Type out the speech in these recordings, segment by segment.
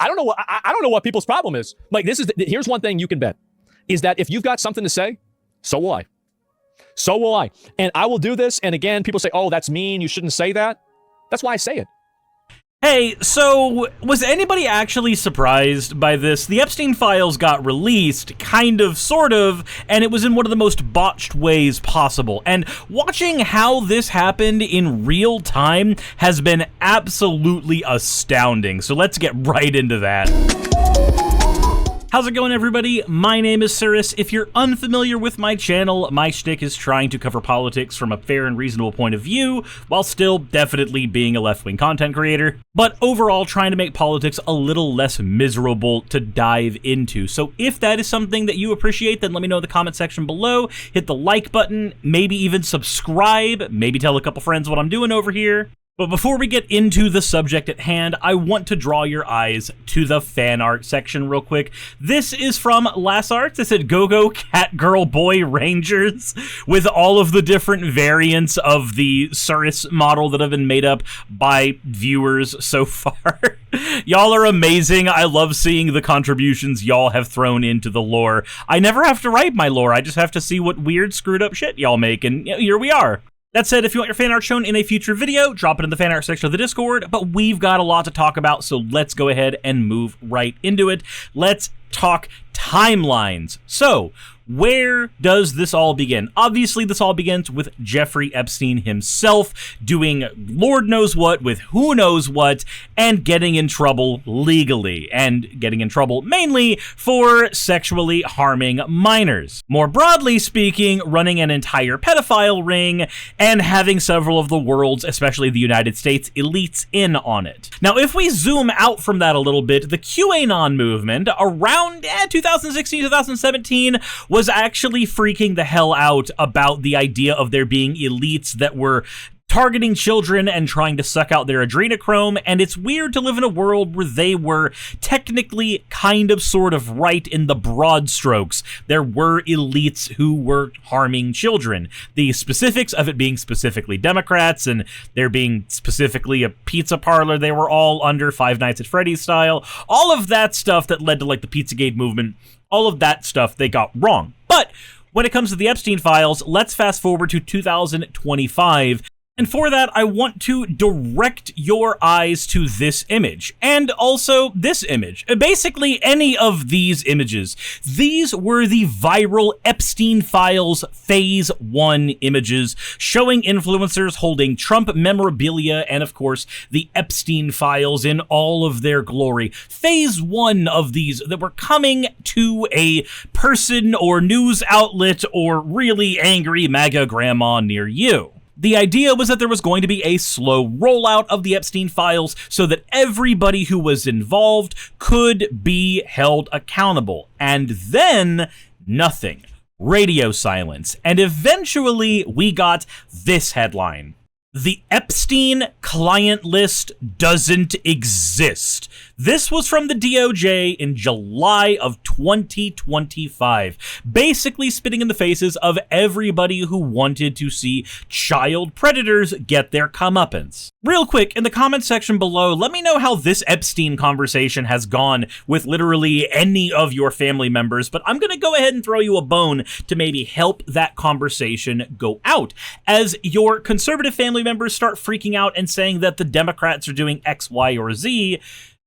I don't know what I don't know what people's problem is. Like, here's one thing you can bet, is that if you've got something to say, so will I. So will I. And I will do this. And again, people say, oh, that's mean, you shouldn't say that. That's why I say it. Hey, so was anybody actually surprised by this? The Epstein files got released, kind of, sort of, and it was in one of the most botched ways possible. And watching how this happened in real time has been absolutely astounding. So let's get right into that. How's it going, everybody? My name is Suris. If you're unfamiliar with my channel, my shtick is trying to cover politics from a fair and reasonable point of view, while still definitely being a left-wing content creator, but overall trying to make politics a little less miserable to dive into. So if that is something that you appreciate, then let me know in the comment section below. Hit the like button, maybe even subscribe, maybe tell a couple friends what I'm doing over here. But before we get into the subject at hand, I want to draw your eyes to the fan art section real quick. This is from Lass Arts. It said Go-Go Cat Girl Boy Rangers, with all of the different variants of the Suris model that have been made up by viewers so far. Y'all are amazing. I love seeing the contributions y'all have thrown into the lore. I never have to write my lore. I just have to see what weird, screwed up shit y'all make, and here we are. That said, if you want your fan art shown in a future video, drop it in the fan art section of the Discord, but we've got a lot to talk about, so let's go ahead and move right into it. Let's talk timelines. So, where does this all begin? Obviously, this all begins with Jeffrey Epstein himself doing Lord knows what with who knows what and getting in trouble legally, and getting in trouble mainly for sexually harming minors. More broadly speaking, running an entire pedophile ring and having several of the world's, especially the United States, elites in on it. Now, if we zoom out from that a little bit, the QAnon movement around 2016, 2017 was actually freaking the hell out about the idea of there being elites that were targeting children and trying to suck out their adrenochrome, and it's weird to live in a world where they were technically kind of sort of right in the broad strokes. There were elites who were harming children. The specifics of it being specifically Democrats and there being specifically a pizza parlor they were all under, Five Nights at Freddy's style, all of that stuff that led to like the Pizzagate movement, all of that stuff they got wrong. But when it comes to the Epstein files, let's fast forward to 2025. And for that, I want to direct your eyes to this image, and also this image. Basically, any of these images. These were the viral Epstein Files Phase 1 images, showing influencers holding Trump memorabilia and, of course, the Epstein Files in all of their glory. Phase 1 of these that were coming to a person or news outlet or really angry MAGA grandma near you. The idea was that there was going to be a slow rollout of the Epstein files so that everybody who was involved could be held accountable. And then, nothing. Radio silence. And eventually, we got this headline. The Epstein client list doesn't exist. This was from the DOJ in July of 2025, basically spitting in the faces of everybody who wanted to see child predators get their comeuppance. Real quick, in the comment section below, let me know how this Epstein conversation has gone with literally any of your family members, but I'm gonna go ahead and throw you a bone to maybe help that conversation go out. As your conservative family members start freaking out and saying that the Democrats are doing X, Y, or Z,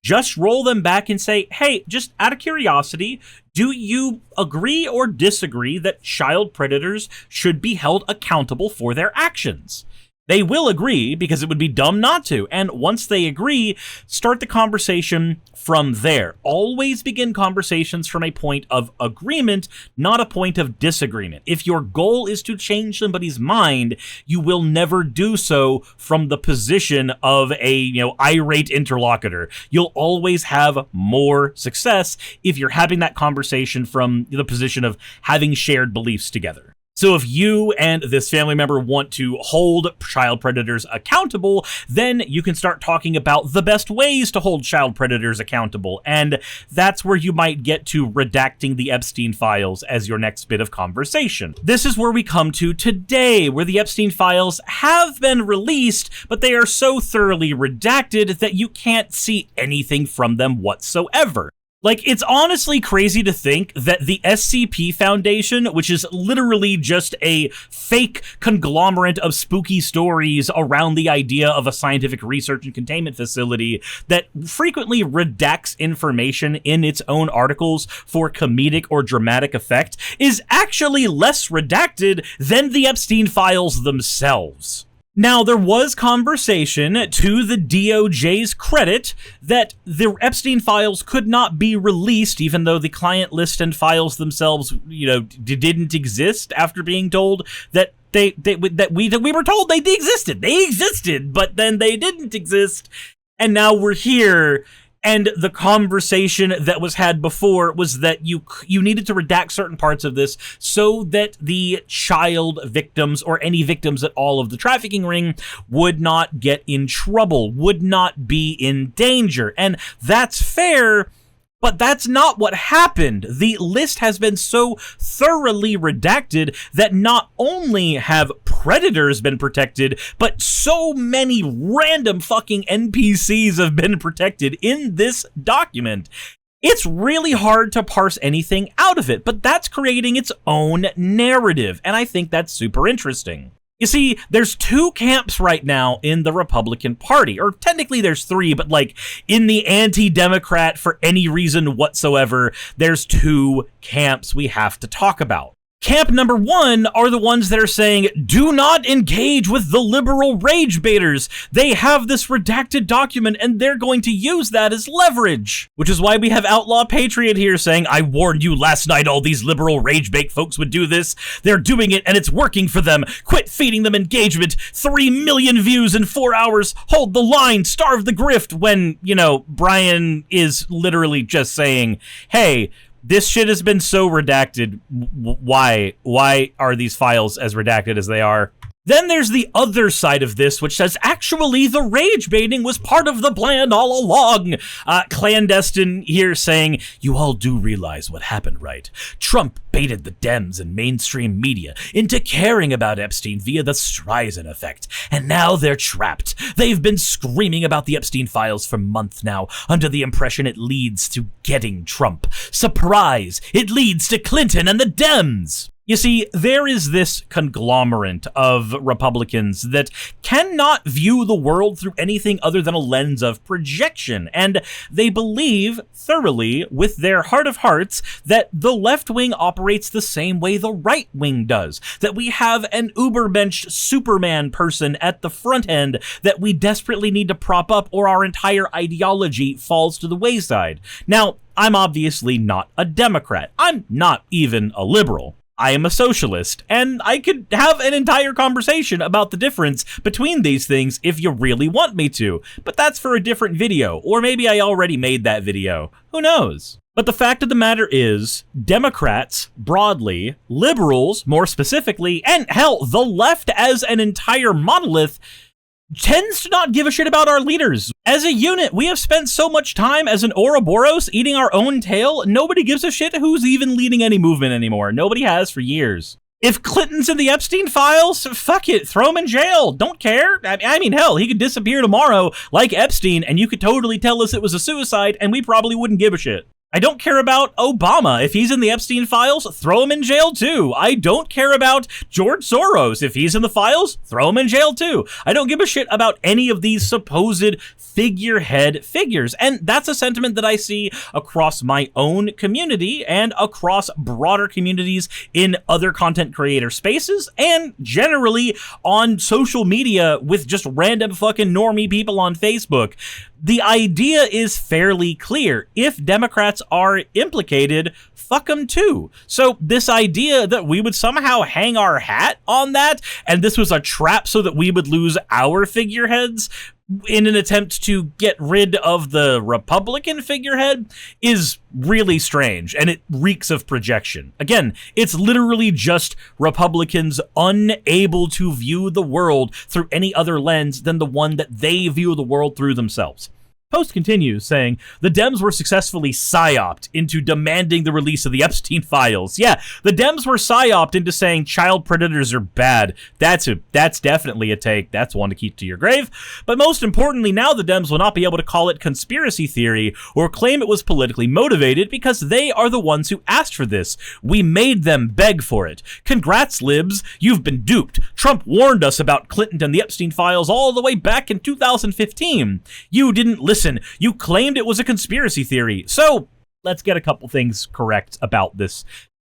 just roll them back and say, hey, just out of curiosity, do you agree or disagree that child predators should be held accountable for their actions? They will agree because it would be dumb not to. And once they agree, start the conversation from there. Always begin conversations from a point of agreement, not a point of disagreement. If your goal is to change somebody's mind, you will never do so from the position of a, irate interlocutor. You'll always have more success if you're having that conversation from the position of having shared beliefs together. So if you and this family member want to hold child predators accountable, then you can start talking about the best ways to hold child predators accountable. And that's where you might get to redacting the Epstein files as your next bit of conversation. This is where we come to today, where the Epstein files have been released, but they are so thoroughly redacted that you can't see anything from them whatsoever. Like, it's honestly crazy to think that the SCP Foundation, which is literally just a fake conglomerate of spooky stories around the idea of a scientific research and containment facility that frequently redacts information in its own articles for comedic or dramatic effect, is actually less redacted than the Epstein files themselves. Now, there was conversation, to the DOJ's credit, that the Epstein files could not be released, even though the client list and files themselves, didn't exist after being told that we were told they existed. They existed, but then they didn't exist. And now we're here. And the conversation that was had before was that you needed to redact certain parts of this so that the child victims or any victims at all of the trafficking ring would not get in trouble, would not be in danger. And that's fair, but that's not what happened. The list has been so thoroughly redacted that not only have predators been protected, but so many random fucking NPCs have been protected in this document. It's really hard to parse anything out of it, but that's creating its own narrative, and I think that's super interesting. You see, there's two camps right now in the Republican Party, or technically there's three, but like in the anti-Democrat for any reason whatsoever, there's two camps we have to talk about. Camp number one are the ones that are saying, do not engage with the liberal rage baiters. They have this redacted document and they're going to use that as leverage. Which is why we have Outlaw Patriot here saying, I warned you last night all these liberal rage bait folks would do this. They're doing it and it's working for them. Quit feeding them engagement. 3 million views in 4 hours. Hold the line. Starve the grift. When, Brian is literally just saying, hey, this shit has been so redacted. Why are these files as redacted as they are? Then there's the other side of this, which says, actually, the rage baiting was part of the plan all along. Clandestine here saying, you all do realize what happened, right? Trump baited the Dems and mainstream media into caring about Epstein via the Streisand effect, and now they're trapped. They've been screaming about the Epstein files for months now, under the impression it leads to getting Trump. Surprise! It leads to Clinton and the Dems! You see, there is this conglomerate of Republicans that cannot view the world through anything other than a lens of projection, and they believe thoroughly, with their heart of hearts, that the left wing operates the same way the right wing does, that we have an uberbenched Superman person at the front end that we desperately need to prop up or our entire ideology falls to the wayside. Now, I'm obviously not a Democrat. I'm not even a liberal. I am a socialist, and I could have an entire conversation about the difference between these things if you really want me to, but that's for a different video, or maybe I already made that video. Who knows? But the fact of the matter is, Democrats, broadly, liberals, more specifically, and hell, the left as an entire monolith, tends to not give a shit about our leaders. As a unit, we have spent so much time as an Ouroboros eating our own tail, nobody gives a shit who's even leading any movement anymore. Nobody has for years. If Clinton's in the Epstein files, fuck it, throw him in jail. Don't care. I mean, hell, he could disappear tomorrow like Epstein, and you could totally tell us it was a suicide, and we probably wouldn't give a shit. I don't care about Obama. If he's in the Epstein files, throw him in jail too. I don't care about George Soros. If he's in the files, throw him in jail too. I don't give a shit about any of these supposed figurehead figures. And that's a sentiment that I see across my own community and across broader communities in other content creator spaces and generally on social media with just random fucking normie people on Facebook. The idea is fairly clear. If Democrats are implicated, fuck them too. So this idea that we would somehow hang our hat on that, and this was a trap so that we would lose our figureheads, in an attempt to get rid of the Republican figurehead is really strange, and it reeks of projection. Again, it's literally just Republicans unable to view the world through any other lens than the one that they view the world through themselves. Post continues, saying, the Dems were successfully psyoped into demanding the release of the Epstein files. Yeah, the Dems were psyoped into saying child predators are bad. That's definitely a take. That's one to keep to your grave. But most importantly, now the Dems will not be able to call it conspiracy theory or claim it was politically motivated because they are the ones who asked for this. We made them beg for it. Congrats, libs. You've been duped. Trump warned us about Clinton and the Epstein files all the way back in 2015. You didn't listen. You claimed it was a conspiracy theory. So let's get a couple things correct about this.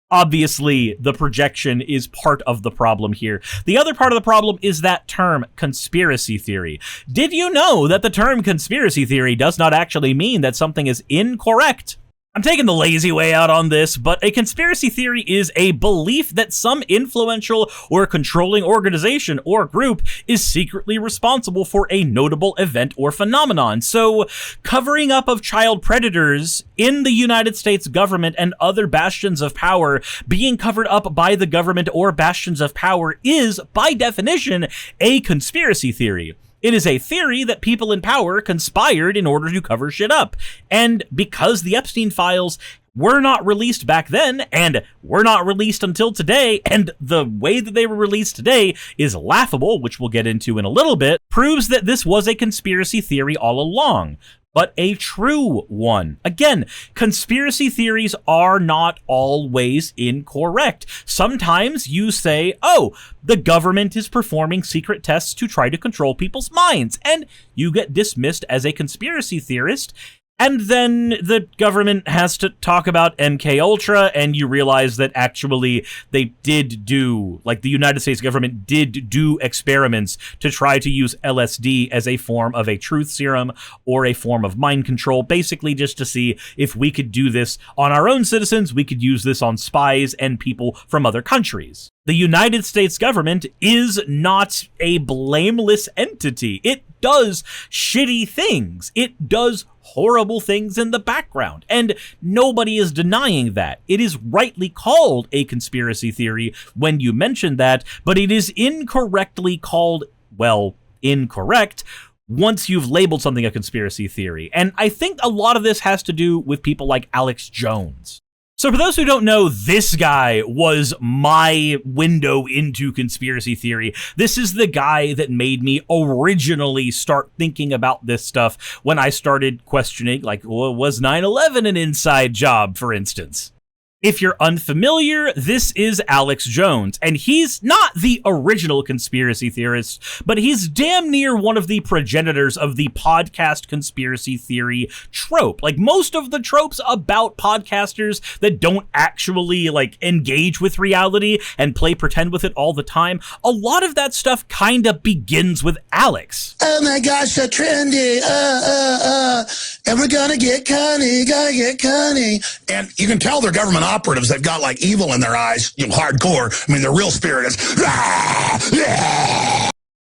Obviously, the projection is part of the problem here. The other part of the problem is that term, conspiracy theory. Did you know that the term conspiracy theory does not actually mean that something is incorrect? I'm taking the lazy way out on this, but a conspiracy theory is a belief that some influential or controlling organization or group is secretly responsible for a notable event or phenomenon. So, covering up of child predators in the United States government and other bastions of power being covered up by the government or bastions of power is, by definition, a conspiracy theory. It is a theory that people in power conspired in order to cover shit up. And because the Epstein files were not released back then, and were not released until today, and the way that they were released today is laughable, which we'll get into in a little bit, proves that this was a conspiracy theory all along. But a true one. Again, conspiracy theories are not always incorrect. Sometimes you say, oh, the government is performing secret tests to try to control people's minds, and you get dismissed as a conspiracy theorist. And then the government has to talk about MK Ultra, and you realize that actually they did do, like the United States government did do experiments to try to use LSD as a form of a truth serum or a form of mind control, basically just to see if we could do this on our own citizens, we could use this on spies and people from other countries. The United States government is not a blameless entity. It does shitty things. It does horrible things in the background, and nobody is denying that. It is rightly called a conspiracy theory when you mention that, but it is incorrectly called, well, incorrect once you've labeled something a conspiracy theory. And I think a lot of this has to do with people like Alex Jones. So for those who don't know, this guy was my window into conspiracy theory. This is the guy that made me originally start thinking about this stuff when I started questioning, like, well, was 9/11 an inside job, for instance? If you're unfamiliar, this is Alex Jones, and he's not the original conspiracy theorist, but he's damn near one of the progenitors of the podcast conspiracy theory trope. Like, most of the tropes about podcasters that don't actually, like, engage with reality and play pretend with it all the time, a lot of that stuff kinda begins with Alex. Oh my gosh, so trendy, and we're gonna get Connie. And you can tell they're government operatives. They've got like evil in their eyes, hardcore. I mean, their real spirit is.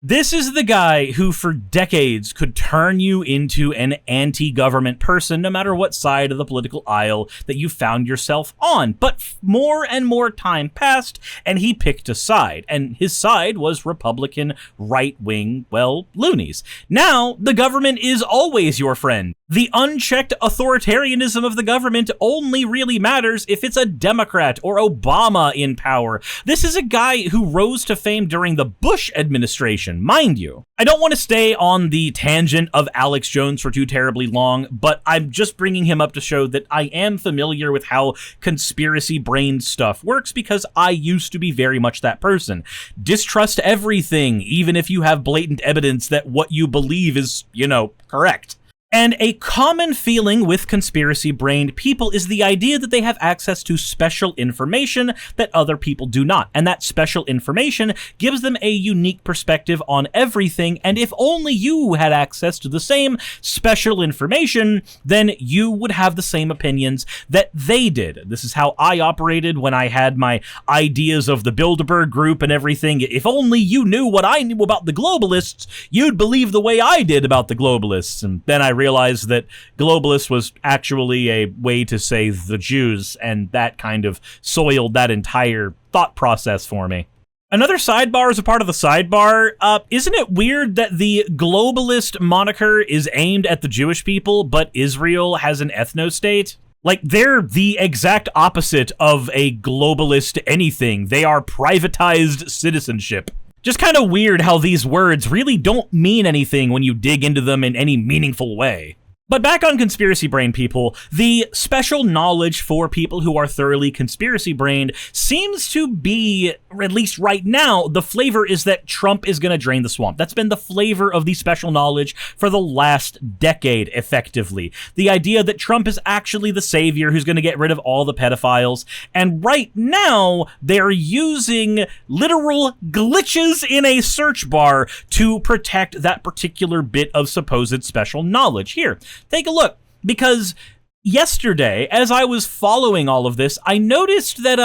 This is the guy who for decades could turn you into an anti-government person no matter what side of the political aisle that you found yourself on. But more and more time passed, and he picked a side. And his side was Republican, right-wing, well, loonies. Now, the government is always your friend. The unchecked authoritarianism of the government only really matters if it's a Democrat or Obama in power. This is a guy who rose to fame during the Bush administration, mind you. I don't want to stay on the tangent of Alex Jones for too terribly long, but I'm just bringing him up to show that I am familiar with how conspiracy brain stuff works because I used to be very much that person. Distrust everything, even if you have blatant evidence that what you believe is, correct. And a common feeling with conspiracy-brained people is the idea that they have access to special information that other people do not. And that special information gives them a unique perspective on everything. And if only you had access to the same special information, then you would have the same opinions that they did. This is how I operated when I had my ideas of the Bilderberg group and everything. If only you knew what I knew about the globalists, you'd believe the way I did about the globalists. And then I realized that globalist was actually a way to say the Jews, and that kind of soiled that entire thought process for me. Another sidebar is a part of the sidebar. Isn't it weird that the globalist moniker is aimed at the Jewish people, but Israel has an ethno-state? Like, they're the exact opposite of a globalist anything. They are privatized citizenship. Just kind of weird how these words really don't mean anything when you dig into them in any meaningful way. But back on conspiracy-brained people, the special knowledge for people who are thoroughly conspiracy-brained seems to be, or at least right now, the flavor is that Trump is going to drain the swamp. That's been the flavor of the special knowledge for the last decade, effectively. The idea that Trump is actually the savior who's going to get rid of all the pedophiles. And right now, they're using literal glitches in a search bar to protect that particular bit of supposed special knowledge. Here, take a look, because yesterday, as I was following all of this, I noticed that,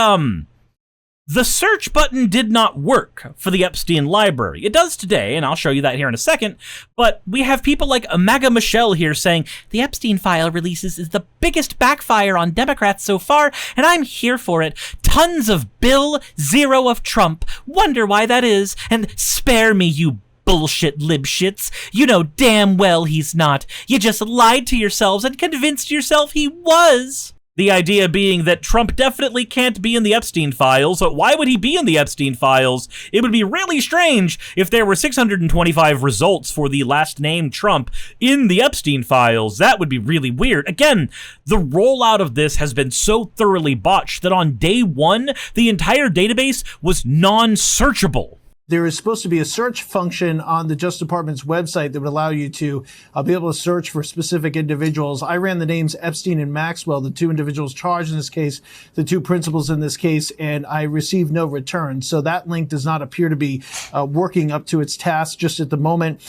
the search button did not work for the Epstein library. It does today, and I'll show you that here in a second, but we have people like MAGA Michelle here saying, the Epstein file releases is the biggest backfire on Democrats so far, and I'm here for it. Tons of Bill, zero of Trump. Wonder why that is, and spare me, you bullshit libshits. You know damn well he's not. You just lied to yourselves and convinced yourself he was. The idea being that Trump definitely can't be in the Epstein files, but why would he be in the Epstein files? It would be really strange if there were 625 results for the last name Trump in the Epstein files. That would be really weird. Again, the rollout of this has been so thoroughly botched that on day one, the entire database was non-searchable. There is supposed to be a search function on the Justice Department's website that would allow you to be able to search for specific individuals. I ran the names Epstein and Maxwell, the two individuals charged in this case, the two principals in this case, and I received no return. So that link does not appear to be working up to its task just at the moment.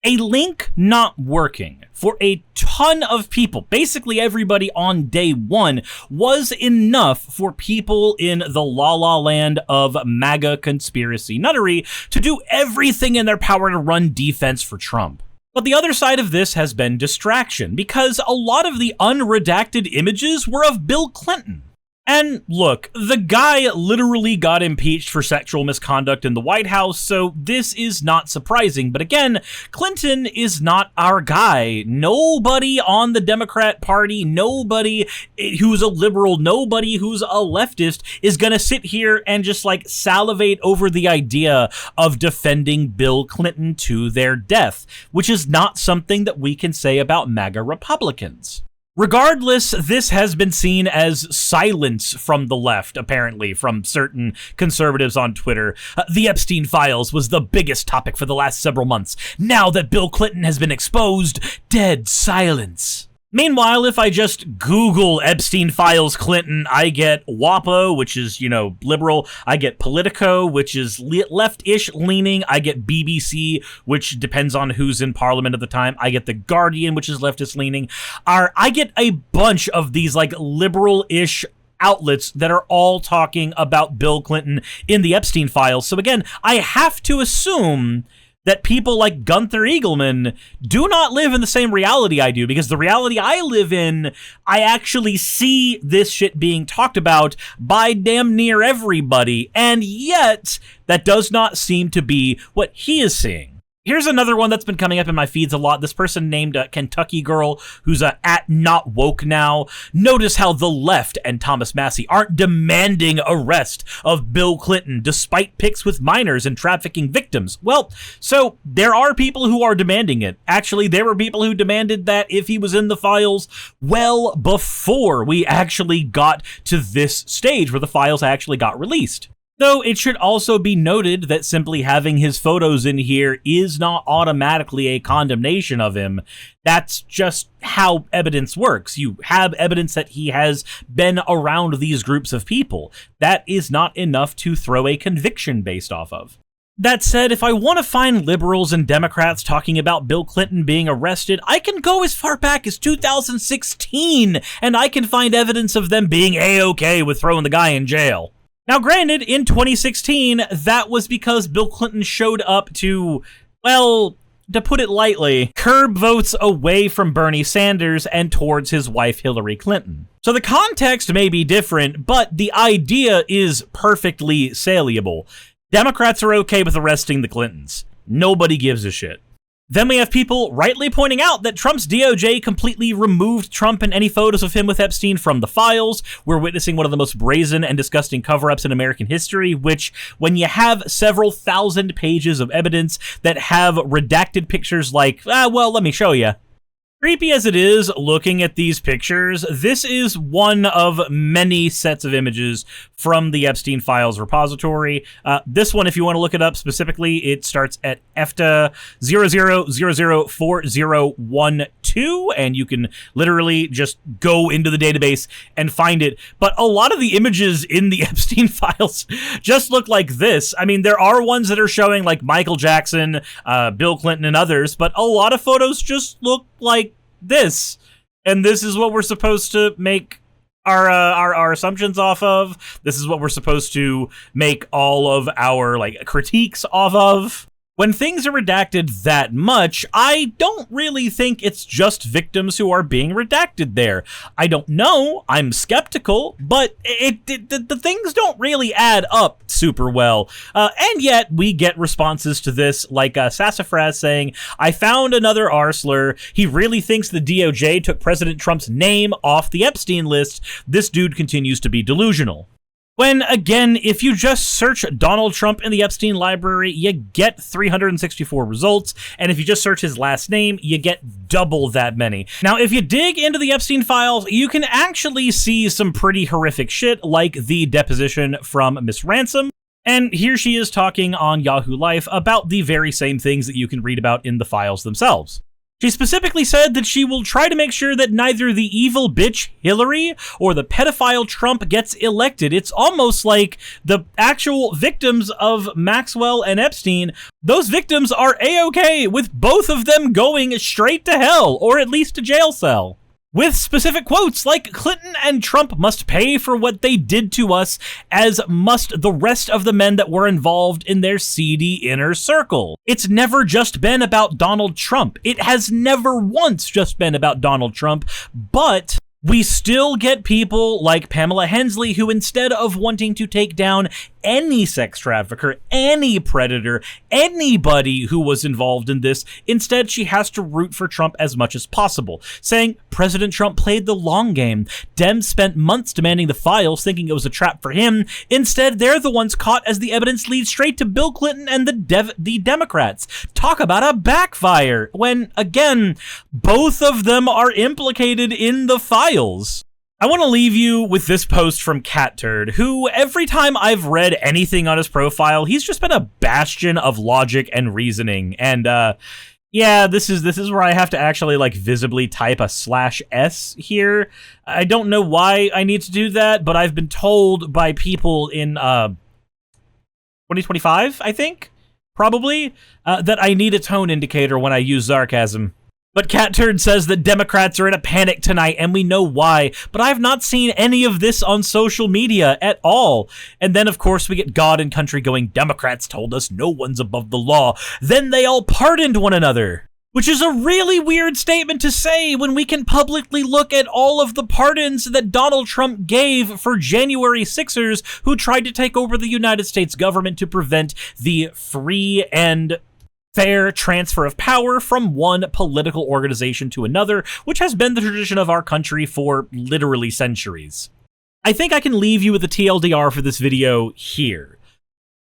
A link not working for a ton of people, basically everybody on day one, was enough for people in the la-la land of MAGA conspiracy nuttery to do everything in their power to run defense for Trump. But the other side of this has been distraction, because a lot of the unredacted images were of Bill Clinton. And look, the guy literally got impeached for sexual misconduct in the White House, so this is not surprising. But again, Clinton is not our guy. Nobody on the Democrat Party, nobody who's a liberal, nobody who's a leftist is gonna sit here and just like salivate over the idea of defending Bill Clinton to their death, which is not something that we can say about MAGA Republicans. Regardless, this has been seen as silence from the left, apparently, from certain conservatives on Twitter. The Epstein files was the biggest topic for the last several months. Now that Bill Clinton has been exposed, dead silence. Meanwhile, if I just Google Epstein files Clinton, I get WAPO, which is, liberal. I get Politico, which is left-ish leaning. I get BBC, which depends on who's in parliament at the time. I get The Guardian, which is leftist leaning. I get a bunch of these like liberal-ish outlets that are all talking about Bill Clinton in the Epstein files. So again, I have to assume that people like Gunther Eagleman do not live in the same reality I do, because the reality I live in, I actually see this shit being talked about by damn near everybody, and yet that does not seem to be what he is seeing. Here's another one that's been coming up in my feeds a lot. This person named Kentucky Girl, who's at Not Woke Now. Notice how the left and Thomas Massie aren't demanding arrest of Bill Clinton despite pics with minors and trafficking victims. Well, so there are people who are demanding it. Actually, there were people who demanded that if he was in the files well before we actually got to this stage where the files actually got released. Though it should also be noted that simply having his photos in here is not automatically a condemnation of him. That's just how evidence works. You have evidence that he has been around these groups of people. That is not enough to throw a conviction based off of. That said, if I want to find liberals and Democrats talking about Bill Clinton being arrested, I can go as far back as 2016, and I can find evidence of them being A-okay with throwing the guy in jail. Now, granted, in 2016, that was because Bill Clinton showed up to, well, to put it lightly, curb votes away from Bernie Sanders and towards his wife Hillary Clinton. So the context may be different, but the idea is perfectly saleable. Democrats are okay with arresting the Clintons. Nobody gives a shit. Then we have people rightly pointing out that Trump's DOJ completely removed Trump and any photos of him with Epstein from the files. We're witnessing one of the most brazen and disgusting cover-ups in American history, which, when you have several thousand pages of evidence that have redacted pictures like, well, let me show you. Creepy as it is looking at these pictures, this is one of many sets of images from the Epstein Files repository. This one, if you want to look it up specifically, it starts at EFTA 00004012, and you can literally just go into the database and find it. But a lot of the images in the Epstein Files just look like this. I mean, there are ones that are showing like Michael Jackson, Bill Clinton, and others, but a lot of photos just look like this, and this is what we're supposed to make our assumptions off of. This is what we're supposed to make all of our like critiques off of. When things are redacted that much, I don't really think it's just victims who are being redacted there. I don't know, I'm skeptical, but the things don't really add up super well. And yet, we get responses to this, like Sassafras saying, I found another R-slur. He really thinks the DOJ took President Trump's name off the Epstein list. This dude continues to be delusional. When, again, if you just search Donald Trump in the Epstein library, you get 364 results, and if you just search his last name, you get double that many. Now, if you dig into the Epstein files, you can actually see some pretty horrific shit, like the deposition from Miss Ransom, and here she is talking on Yahoo Life about the very same things that you can read about in the files themselves. She specifically said that she will try to make sure that neither the evil bitch Hillary or the pedophile Trump gets elected. It's almost like the actual victims of Maxwell and Epstein, those victims are A-okay with both of them going straight to hell, or at least a jail cell. With specific quotes like, Clinton and Trump must pay for what they did to us, as must the rest of the men that were involved in their seedy inner circle. It's never just been about Donald Trump. It has never once just been about Donald Trump, but we still get people like Pamela Hensley who, instead of wanting to take down any sex trafficker, any predator, anybody who was involved in this, instead she has to root for Trump as much as possible, saying President Trump played the long game. Dems spent months demanding the files, thinking it was a trap for him. Instead, they're the ones caught as the evidence leads straight to Bill Clinton and the Democrats. Talk about a backfire, when, again, both of them are implicated in the files. I want to leave you with this post from CatTurd, who, every time I've read anything on his profile, he's just been a bastion of logic and reasoning. And, yeah, this is where I have to actually, like, visibly type a /s here. I don't know why I need to do that, but I've been told by people in, 2025, I think, probably, that I need a tone indicator when I use sarcasm. But CatTurd says that Democrats are in a panic tonight, and we know why, but I've not seen any of this on social media at all. And then, of course, we get God and Country going, Democrats told us no one's above the law. Then they all pardoned one another. Which is a really weird statement to say when we can publicly look at all of the pardons that Donald Trump gave for January 6ers who tried to take over the United States government to prevent the free and fair transfer of power from one political organization to another, which has been the tradition of our country for literally centuries. I think I can leave you with the TLDR for this video here.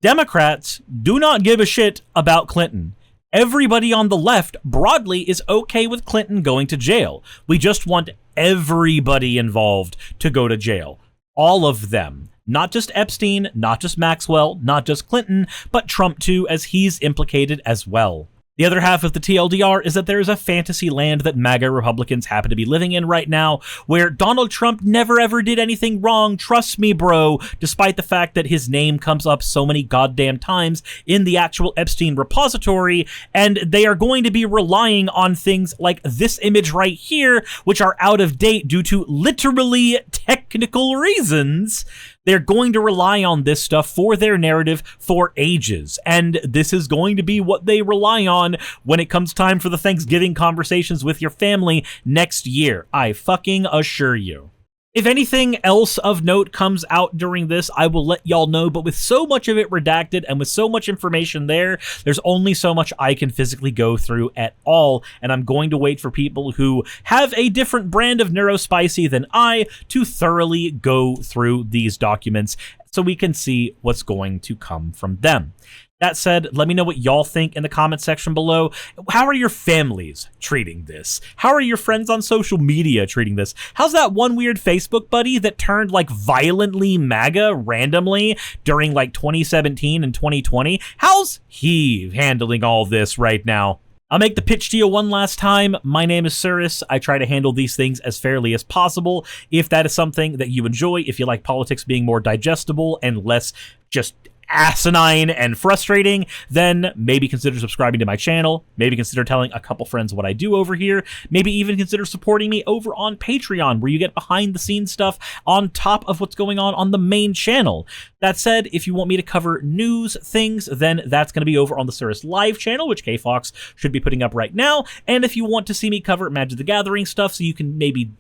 Democrats do not give a shit about Clinton. Everybody on the left broadly is okay with Clinton going to jail. We just want everybody involved to go to jail. All of them. Not just Epstein, not just Maxwell, not just Clinton, but Trump too, as he's implicated as well. The other half of the TLDR is that there is a fantasy land that MAGA Republicans happen to be living in right now, where Donald Trump never ever did anything wrong, trust me bro, despite the fact that his name comes up so many goddamn times in the actual Epstein repository, and they are going to be relying on things like this image right here, which are out of date due to literally technical reasons. They're going to rely on this stuff for their narrative for ages, and this is going to be what they rely on when it comes time for the Thanksgiving conversations with your family next year. I fucking assure you. If anything else of note comes out during this, I will let y'all know, but with so much of it redacted and with so much information there's only so much I can physically go through at all, and I'm going to wait for people who have a different brand of neurospicy than I to thoroughly go through these documents so we can see what's going to come from them. That said, let me know what y'all think in the comment section below. How are your families treating this? How are your friends on social media treating this? How's that one weird Facebook buddy that turned like violently MAGA randomly during like 2017 and 2020? How's he handling all this right now? I'll make the pitch to you one last time. My name is Suris. I try to handle these things as fairly as possible. If that is something that you enjoy, if you like politics being more digestible and less just asinine and frustrating, then maybe consider subscribing to my channel, maybe consider telling a couple friends what I do over here, maybe even consider supporting me over on Patreon, where you get behind the scenes stuff on top of what's going on the main channel. That said, if you want me to cover news things, then that's going to be over on the Suris Live channel, which KFox should be putting up right now. And if you want to see me cover Magic the Gathering stuff so you can maybe,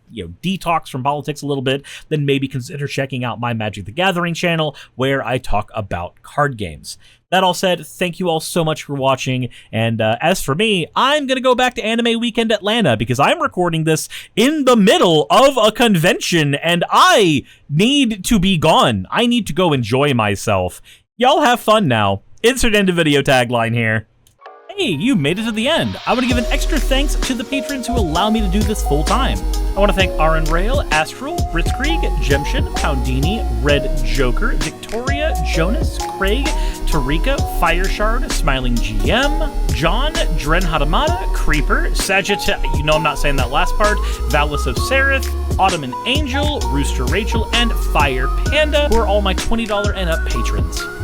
detox from politics a little bit, then maybe consider checking out my Magic the Gathering channel, where I talk about card games. That all said, thank you all so much for watching, and as for me, I'm gonna go back to Anime Weekend Atlanta because I'm recording this in the middle of a convention, and I need to be gone. I need to go enjoy myself. Y'all have fun now. Insert end of video tagline here. Hey, you made it to the end. I want to give an extra thanks to the patrons who allow me to do this full time. I want to thank Aaron Rail, Astral, Britzkrieg, Jemshin, Poundini, Red Joker, Victoria, Jonas, Craig, Tarika, Fireshard, Smiling GM, John, Dren Hadamada, Creeper, Sagitta, I'm not saying that last part, Valis of Seraph, Ottoman Angel, Rooster Rachel, and Fire Panda, who are all my $20 and up patrons.